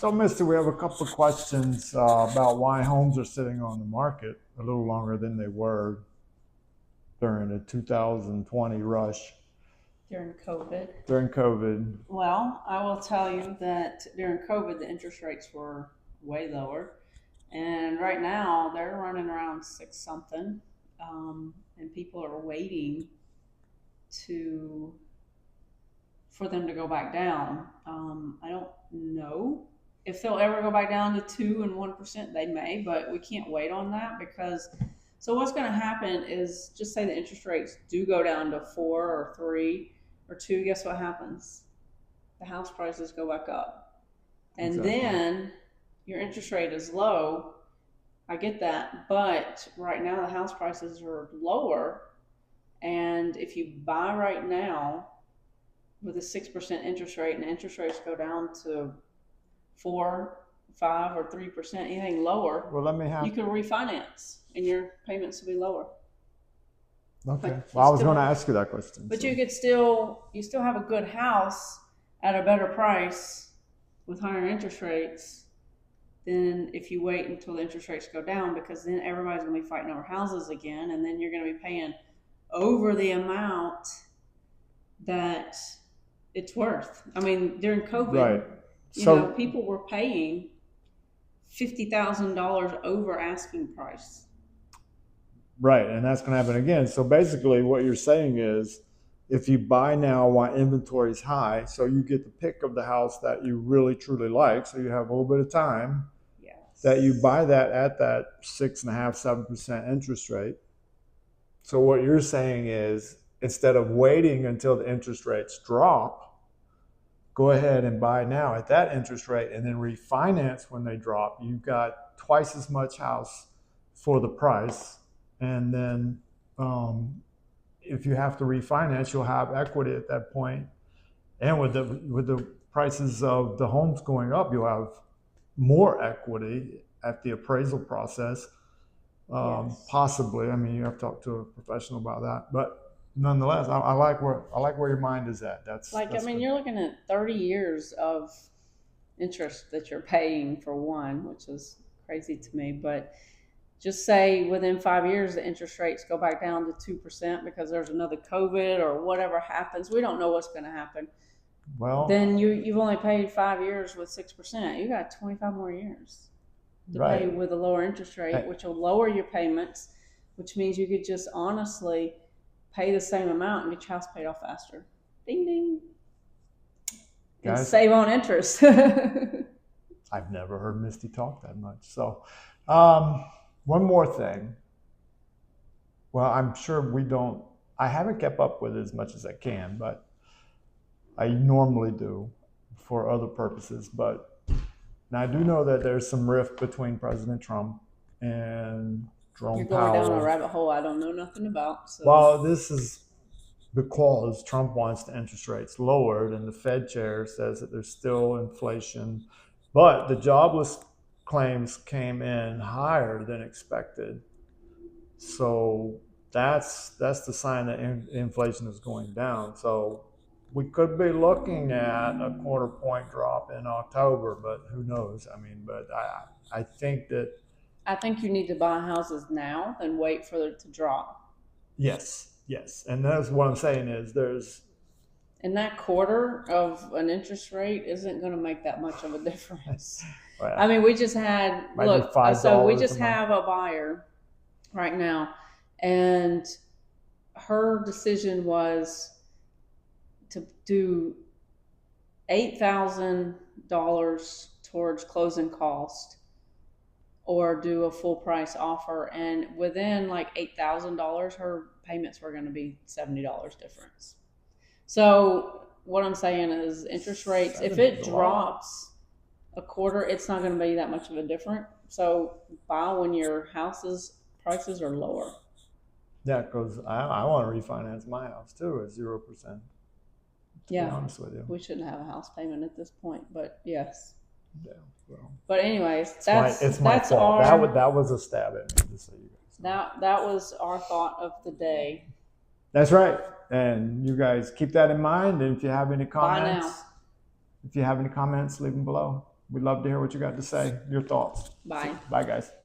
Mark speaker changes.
Speaker 1: So, Mister, we have a couple of questions about why homes are sitting on the market a little longer than they were during the 2020 rush
Speaker 2: During COVID.
Speaker 1: during COVID.
Speaker 2: Well, I will tell you that during COVID, the interest rates were way lower. And right now, they're running around six something. And people are waiting to for them to go back down. I don't know if they'll ever go back down to 2% and 1%. They may, but we can't wait on that because. So what's going to happen is, just say the interest rates do go down to 4 or 3 or 2. Guess what happens? The house prices go back up, and
Speaker 1: Exactly.
Speaker 2: then your interest rate is low. I get that, but right now the house prices are lower, and if you buy right now with a 6% interest rate, and interest rates go down to 4, 5, or 3%, anything lower,
Speaker 1: Well, let me have.
Speaker 2: you can refinance, and your payments will be lower.
Speaker 1: Okay.
Speaker 2: But
Speaker 1: Well, I was
Speaker 2: still-
Speaker 1: going to ask you that question.
Speaker 2: But
Speaker 1: so-
Speaker 2: you could still have a good house at a better price with higher interest rates than if you wait until the interest rates go down, because then everybody's going to be fighting over houses again, and then you're going to be paying over the amount that it's worth. I mean, during COVID,
Speaker 1: Right.
Speaker 2: people were paying $50,000 over asking price.
Speaker 1: Right, and that's going to happen again. So basically, what you're saying is, if you buy now while inventory is high, so you get the pick of the house that you really truly like, so you have a little bit of time,
Speaker 2: Yes.
Speaker 1: that you buy that at that 6.5%, 7% interest rate. So what you're saying is, instead of waiting until the interest rates drop, go ahead and buy now at that interest rate and then refinance when they drop. You've got twice as much house for the price. And then if you have to refinance, you'll have equity at that point. And with the prices of the homes going up, you'll have more equity at the appraisal process.
Speaker 2: Yes.
Speaker 1: Possibly. I mean, you have to talk to a professional about that. But nonetheless, I like where your mind is at. That's good.
Speaker 2: You're looking at 30 years of interest that you're paying for one, which is crazy to me. But just say within 5 years, the interest rates go back down to 2% because there's another COVID or whatever happens. We don't know what's going to happen.
Speaker 1: Well,
Speaker 2: then you've only paid 5 years with 6%. You got 25 more years to pay with a lower interest rate, which will lower your payments, which means you could just honestly pay the same amount and get your house paid off faster. Ding, ding. And
Speaker 1: Guys,
Speaker 2: save on interest.
Speaker 1: I've never heard Misty talk that much. So, one more thing. Well, I'm sure I haven't kept up with it as much as I can, but I normally do for other purposes. But now I do know that there's some rift between President Trump and Jerome
Speaker 2: You're
Speaker 1: Powell.
Speaker 2: going down a rabbit hole I don't know nothing about. So.
Speaker 1: Well, this is because Trump wants the interest rates lowered, and the Fed chair says that there's still inflation, but the jobless claims came in higher than expected. So that's the sign that inflation is going down. So we could be looking at a 1/4 point drop in October, but who knows? I mean, but I think
Speaker 2: you need to buy houses now and wait for it to drop.
Speaker 1: Yes. And that's what I'm saying is
Speaker 2: and that quarter of an interest rate isn't going to make that much of a difference.
Speaker 1: Well,
Speaker 2: I mean, we just had, look, so we just have a buyer right now, and her decision was to do $8,000 towards closing cost or do a full price offer. And within like $8,000, her payments were going to be $70 difference. So what I'm saying is interest rates, if it drops a quarter, it's not going to be that much of a difference. So buy when your house's prices are lower.
Speaker 1: Yeah, because I want to refinance my house too at 0%. To be honest with you,
Speaker 2: we shouldn't have a house payment at this point, but yes.
Speaker 1: Yeah, well.
Speaker 2: But anyways,
Speaker 1: it's my fault. That was a stab at me. Just so you guys know.
Speaker 2: That was our thought of the day.
Speaker 1: That's right, and you guys keep that in mind. And if you have any comments, leave them below. We'd love to hear what you got to say, your thoughts.
Speaker 2: Bye.
Speaker 1: Bye, guys.